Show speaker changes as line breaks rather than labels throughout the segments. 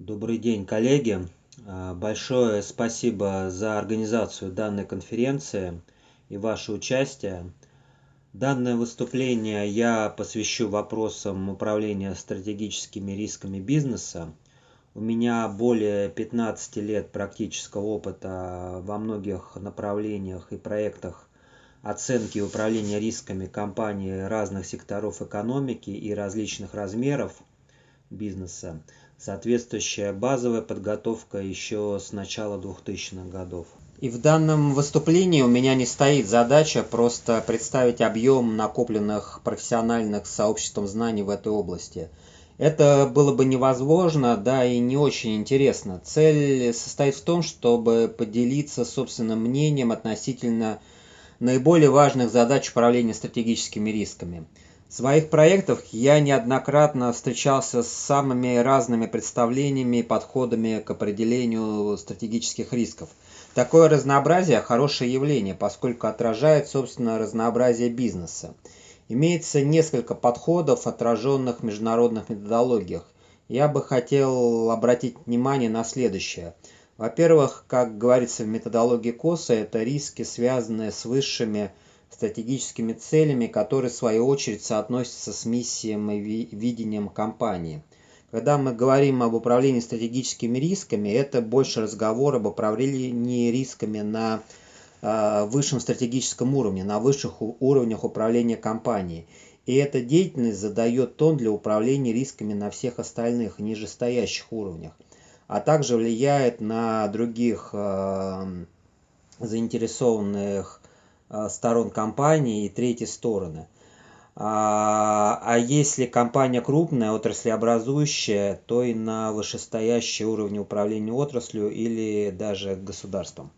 Добрый день, коллеги. Большое спасибо за организацию данной конференции и ваше участие. Данное выступление я посвящу вопросам управления стратегическими рисками бизнеса. У меня более 15 лет практического опыта во многих направлениях и проектах оценки и управления рисками компаний разных секторов экономики и различных размеров бизнеса. Соответствующая базовая подготовка еще с начала 2000-х годов. И в данном выступлении у меня не стоит задача просто представить объем накопленных профессиональных сообществом знаний в этой области. Это было бы невозможно, да и не очень интересно. Цель состоит в том, чтобы поделиться собственным мнением относительно наиболее важных задач управления стратегическими рисками. В своих проектах я неоднократно встречался с самыми разными представлениями и подходами к определению стратегических рисков. Такое разнообразие – хорошее явление, поскольку отражает, собственно, разнообразие бизнеса. Имеется несколько подходов, отраженных в международных методологиях. Я бы хотел обратить внимание на следующее. Во-первых, как говорится в методологии КОСА, это риски, связанные с высшими стратегическими целями, которые в свою очередь соотносятся с миссией и видением компании. Когда мы говорим об управлении стратегическими рисками, это больше разговор об управлении рисками на высшем стратегическом уровне, на высших уровнях управления компанией. И эта деятельность задает тон для управления рисками на всех остальных нижестоящих уровнях, а также влияет на других заинтересованных сторон компании и третьи стороны. А если компания крупная, отраслеобразующая, то и на вышестоящие уровни управления отраслью или даже государством.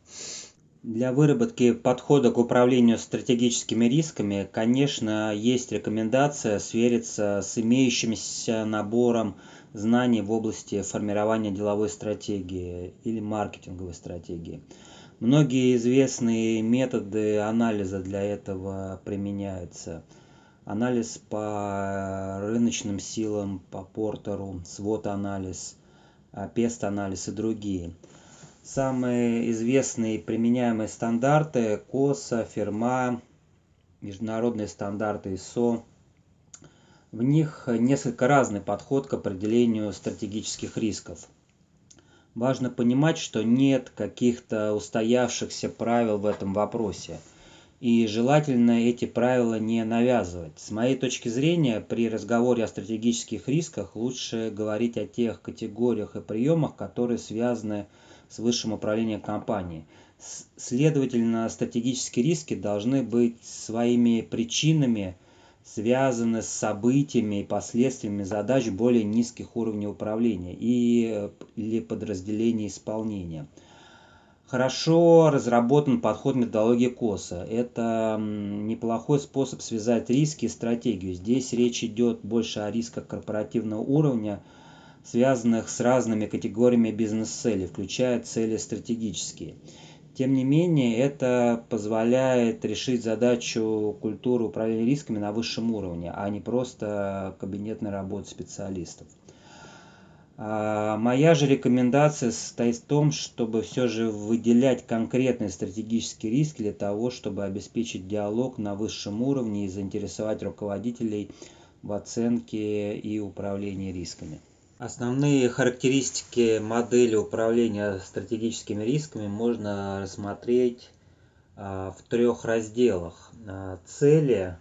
Для выработки подхода к управлению стратегическими рисками, конечно, есть рекомендация свериться с имеющимся набором знаний в области формирования деловой стратегии или маркетинговой стратегии. Многие известные методы анализа для этого применяются. Анализ по рыночным силам, по Портеру, SWOT-анализ, PEST-анализ и другие. Самые известные и применяемые стандарты КОСА, ФИРМА, международные стандарты ISO. В них несколько разный подход к определению стратегических рисков. Важно понимать, что нет каких-то устоявшихся правил в этом вопросе. И желательно эти правила не навязывать. С моей точки зрения, при разговоре о стратегических рисках лучше говорить о тех категориях и приемах, которые связаны с высшим управлением компанией. Следовательно, стратегические риски должны быть своими причинами связаны с событиями и последствиями задач более низких уровней управления или подразделений исполнения. Хорошо разработан подход методологии КОСА. Это неплохой способ связать риски и стратегию. Здесь речь идет больше о рисках корпоративного уровня, связанных с разными категориями бизнес-целей, включая цели стратегические. Тем не менее, это позволяет решить задачу культуры управления рисками на высшем уровне, а не просто кабинетной работы специалистов. Моя же рекомендация состоит в том, чтобы все же выделять конкретные стратегические риски для того, чтобы обеспечить диалог на высшем уровне и заинтересовать руководителей в оценке и управлении рисками. Основные характеристики модели управления стратегическими рисками можно рассмотреть в трех разделах. Цели,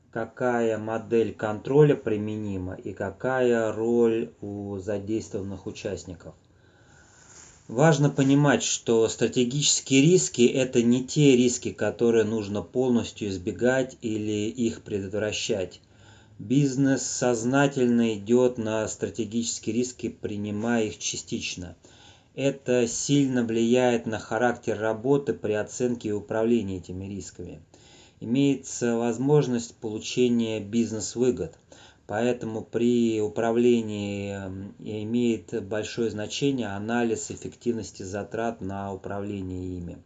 какая модель контроля применима и какая роль у задействованных участников. Важно понимать, что стратегические риски – это не те риски, которые нужно полностью избегать или их предотвращать. Бизнес сознательно идет на стратегические риски, принимая их частично. Это сильно влияет на характер работы при оценке и управлении этими рисками. Имеется возможность получения бизнес-выгод, поэтому при управлении имеет большое значение анализ эффективности затрат на управление ими.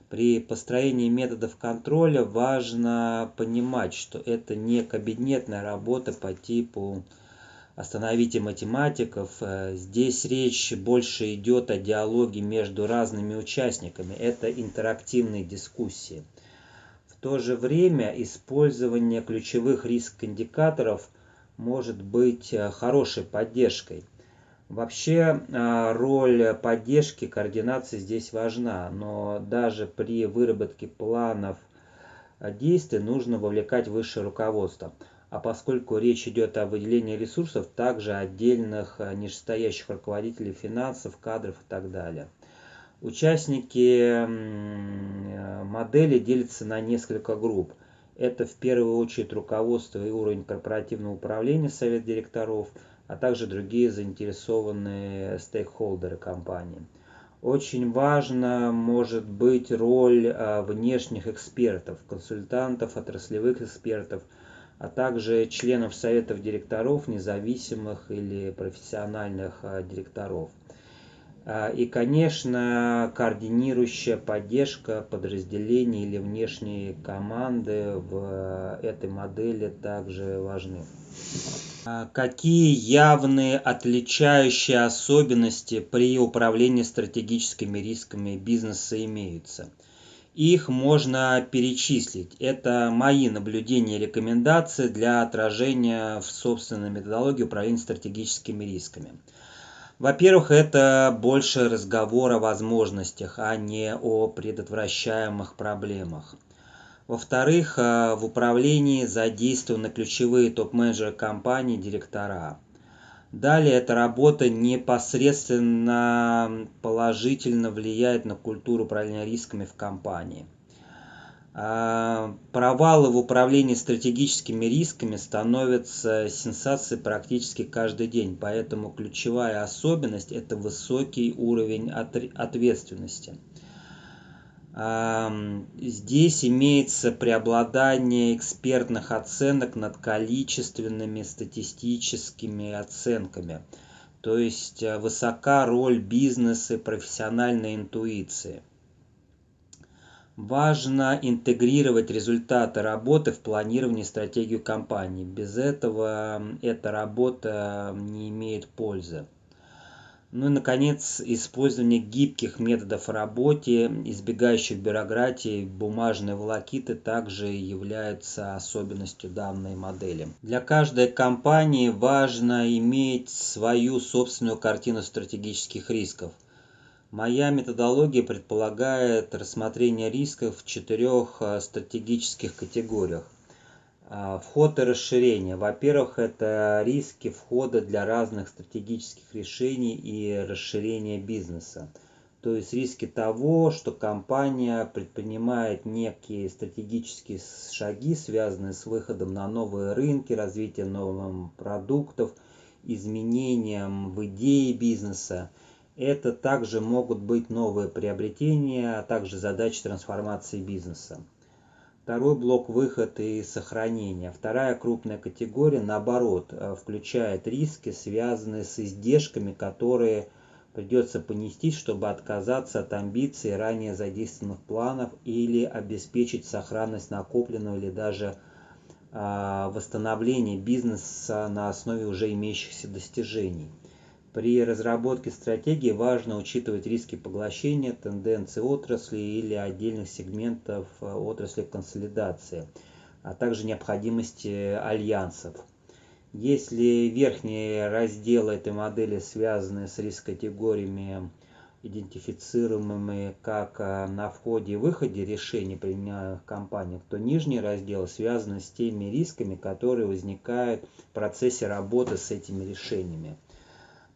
При построении методов контроля важно понимать, что это не кабинетная работа по типу «Остановите математиков». Здесь речь больше идет о диалоге между разными участниками. Это интерактивные дискуссии. В то же время использование ключевых риск-индикаторов может быть хорошей поддержкой. Вообще роль поддержки, координации здесь важна, но даже при выработке планов действий нужно вовлекать высшее руководство. А поскольку речь идет о выделении ресурсов, также отдельных нижестоящих руководителей финансов, кадров и так далее. Участники модели делятся на несколько групп. Это в первую очередь руководство и уровень корпоративного управления, совет директоров, а также другие заинтересованные стейкхолдеры компании. Очень важна может быть роль внешних экспертов, консультантов, отраслевых экспертов, а также членов советов директоров, независимых или профессиональных директоров. И, конечно, координирующая поддержка подразделений или внешней команды в этой модели также важны. Какие явные отличающие особенности при управлении стратегическими рисками бизнеса имеются? Их можно перечислить. Это мои наблюдения и рекомендации для отражения в собственной методологии управления стратегическими рисками. Во-первых, это больше разговор о возможностях, а не о предотвращаемых проблемах. Во-вторых, в управлении задействованы ключевые топ-менеджеры компании, директора. Далее, эта работа непосредственно положительно влияет на культуру управления рисками в компании. Провалы в управлении стратегическими рисками становятся сенсацией практически каждый день, поэтому ключевая особенность – это высокий уровень ответственности. Здесь имеется преобладание экспертных оценок над количественными статистическими оценками, то есть высока роль бизнеса и профессиональной интуиции. Важно интегрировать результаты работы в планирование и стратегию компании. Без этого эта работа не имеет пользы. Ну и, наконец, использование гибких методов в работе, избегающих бюрократии, бумажной волокиты также являются особенностью данной модели. Для каждой компании важно иметь свою собственную картину стратегических рисков. Моя методология предполагает рассмотрение рисков в 4 стратегических категориях. Вход и расширение. Во-первых, это риски входа для разных стратегических решений и расширения бизнеса. То есть риски того, что компания предпринимает некие стратегические шаги, связанные с выходом на новые рынки, развитием новых продуктов, изменением в идее бизнеса. Это также могут быть новые приобретения, а также задачи трансформации бизнеса. Второй блок – выход и сохранение. Вторая крупная категория, наоборот, включает риски, связанные с издержками, которые придется понести, чтобы отказаться от амбиций ранее задействованных планов или обеспечить сохранность накопленного или даже восстановление бизнеса на основе уже имеющихся достижений. При разработке стратегии важно учитывать риски поглощения, тенденции отрасли или отдельных сегментов отрасли консолидации, а также необходимости альянсов. Если верхние разделы этой модели связаны с риск-категориями, идентифицируемыми как на входе и выходе решений, применяемых в компаниях, то нижние разделы связаны с теми рисками, которые возникают в процессе работы с этими решениями.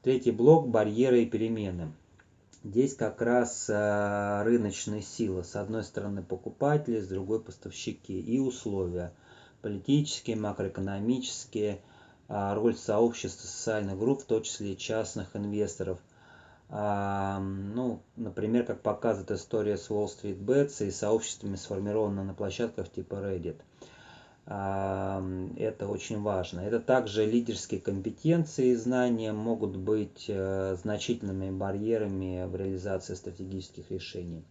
Третий блок – барьеры и перемены. Здесь как раз рыночные силы. С одной стороны покупатели, с другой поставщики и условия. Политические, макроэкономические, роль сообщества, социальных групп, в том числе и частных инвесторов. Например, как показывает история с Wall Street Bets и сообществами, сформированными на площадках типа Reddit. Это очень важно. Это также лидерские компетенции и знания могут быть значительными барьерами в реализации стратегических решений.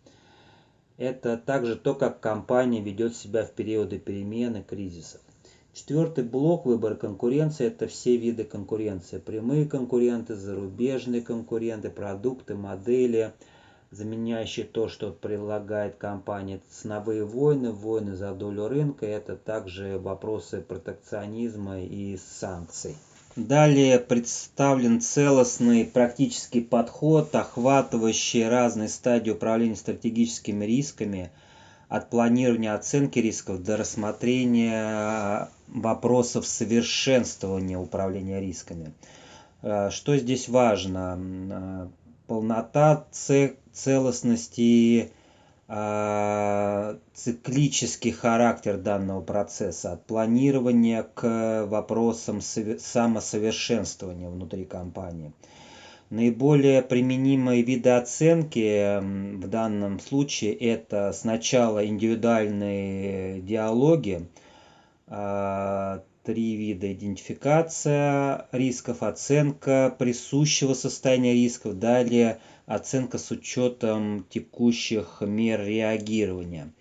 Это также то, как компания ведет себя в периоды перемен и кризисов. Четвертый блок выбор конкуренции – это все виды конкуренции. Прямые конкуренты, зарубежные конкуренты, продукты, модели, заменяющие то, что предлагает компания. Это ценовые войны, войны за долю рынка. Это также вопросы протекционизма и санкций. Далее представлен целостный практический подход, охватывающий разные стадии управления стратегическими рисками, от планирования оценки рисков до рассмотрения вопросов совершенствования управления рисками. Что здесь важно? Полнота, целостность и циклический характер данного процесса, от планирования к вопросам самосовершенствования внутри компании. Наиболее применимые виды оценки в данном случае это сначала индивидуальные диалоги, 3 вида: идентификация рисков, оценка присущего состояния рисков, далее оценка с учетом текущих мер реагирования.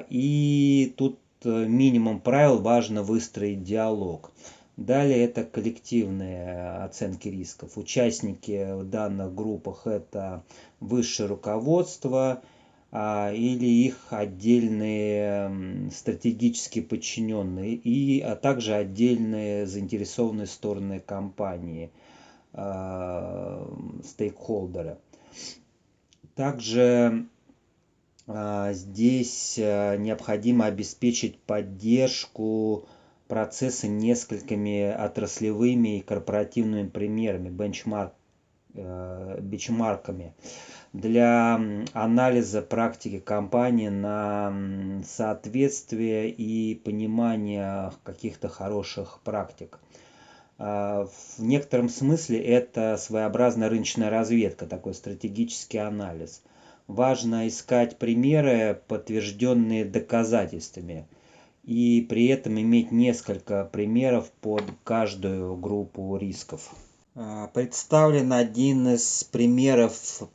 И тут минимум правил, важно выстроить диалог. Далее это коллективные оценки рисков. Участники в данных группах это высшее руководство или их отдельные стратегические подчиненные, а также отдельные заинтересованные стороны компании, стейкхолдеры. Также здесь необходимо обеспечить поддержку процесса несколькими отраслевыми и корпоративными примерами, бенчмарками для анализа практики компании на соответствие и понимание каких-то хороших практик. В некотором смысле это своеобразная рыночная разведка, такой стратегический анализ. Важно искать примеры, подтвержденные доказательствами, и при этом иметь несколько примеров под каждую группу рисков. Представлен один из примеров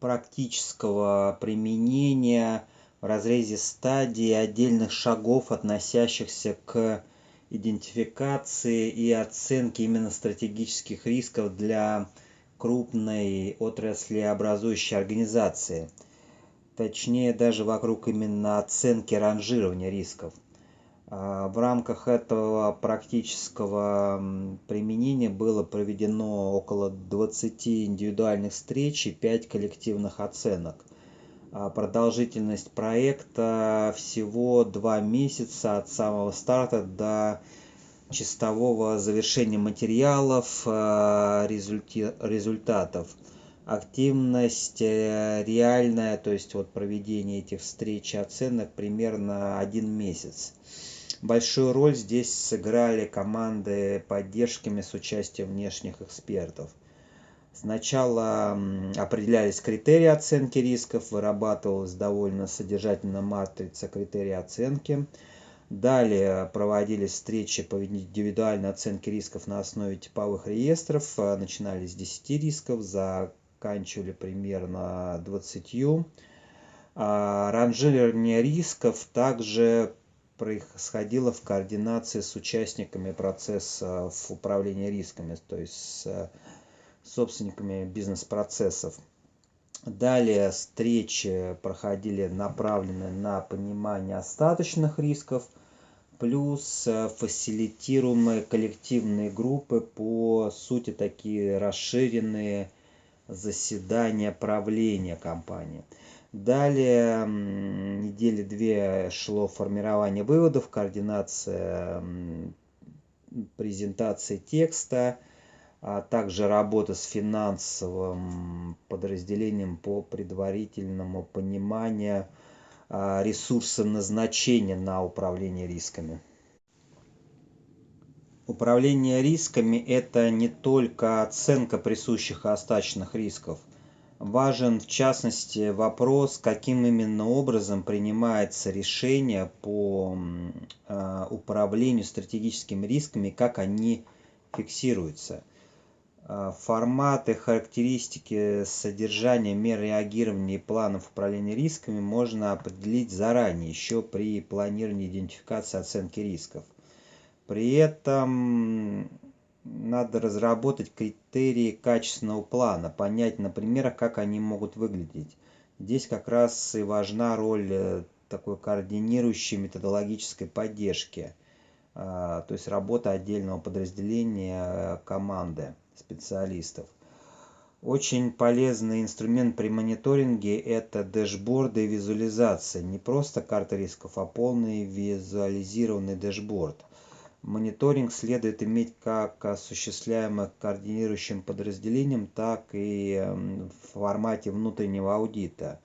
практического применения в разрезе стадий отдельных шагов, относящихся к идентификации и оценке именно стратегических рисков для крупной отраслеобразующей организации. Точнее, даже вокруг именно оценки ранжирования рисков. В рамках этого практического применения было проведено около 20 индивидуальных встреч и 5 коллективных оценок. Продолжительность проекта всего 2 месяца от самого старта до чистового завершения материалов, результатов. Активность реальная, то есть проведение этих встреч и оценок примерно 1 месяц. Большую роль здесь сыграли команды поддержками с участием внешних экспертов. Сначала определялись критерии оценки рисков, вырабатывалась довольно содержательная матрица критерий оценки. Далее проводились встречи по индивидуальной оценке рисков на основе типовых реестров. Начинали с 10 рисков, заканчивали примерно 20. Ранжирование рисков также происходило в координации с участниками процесса управления рисками, то есть с собственниками бизнес-процессов. Далее встречи проходили направленные на понимание остаточных рисков, плюс фасилитируемые коллективные группы, по сути такие расширенные заседания правления компании. Далее недели 2 шло формирование выводов, координация презентации текста, а также работа с финансовым подразделением по предварительному пониманию ресурса назначения на управление рисками. Управление рисками – это не только оценка присущих и остаточных рисков. Важен, в частности, вопрос, каким именно образом принимается решение по управлению стратегическими рисками, как они фиксируются. Форматы, характеристики, содержание мер реагирования и планов управления рисками можно определить заранее, еще при планировании, идентификации, оценки рисков. При этом надо разработать критерии качественного плана, понять на примерах, как они могут выглядеть. Здесь как раз и важна роль такой координирующей методологической поддержки, то есть работа отдельного подразделения команды специалистов. Очень полезный инструмент при мониторинге – это дэшборды и визуализация. Не просто карта рисков, а полный визуализированный дэшборд. Мониторинг следует иметь как осуществляемый координирующим подразделением, так и в формате внутреннего аудита.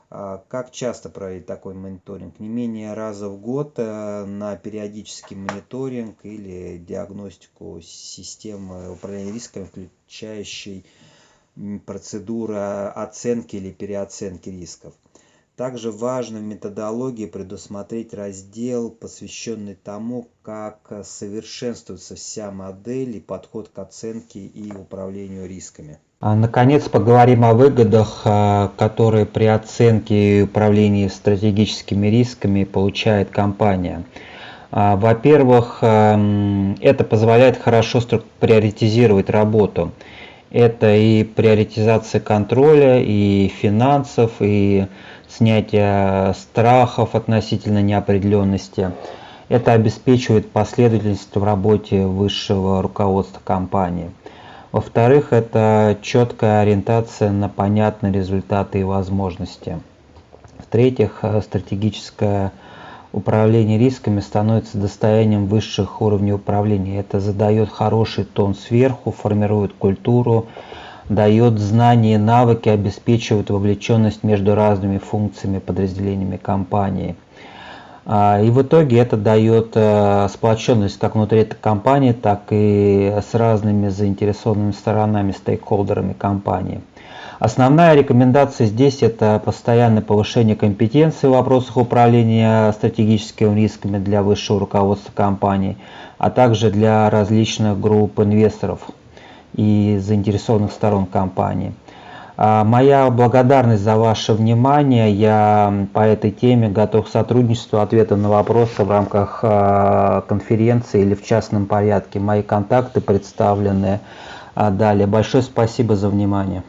Как часто проводить такой мониторинг? Не менее раза в год на периодический мониторинг или диагностику системы управления рисками, включающей процедуры оценки или переоценки рисков. Также важно в методологии предусмотреть раздел, посвященный тому, как совершенствуется вся модель и подход к оценке и управлению рисками.
Наконец, поговорим о выгодах, которые при оценке и управлении стратегическими рисками получает компания. Во-первых, это позволяет хорошо приоритизировать работу. Это и приоритизация контроля, и финансов, и снятие страхов относительно неопределенности. Это обеспечивает последовательность в работе высшего руководства компании. Во-вторых, это четкая ориентация на понятные результаты и возможности. В-третьих, стратегическое управление рисками становится достоянием высших уровней управления. Это задает хороший тон сверху, формирует культуру, дает знания и навыки, обеспечивает вовлеченность между разными функциями, подразделениями компании. И в итоге это дает сплоченность как внутри этой компании, так и с разными заинтересованными сторонами, стейкхолдерами компании. Основная рекомендация здесь – это постоянное повышение компетенции в вопросах управления стратегическими рисками для высшего руководства компании, а также для различных групп инвесторов и заинтересованных сторон компании. Моя благодарность за ваше внимание. Я по этой теме готов к сотрудничеству, ответам на вопросы в рамках конференции или в частном порядке. Мои контакты представлены далее. Большое спасибо за внимание.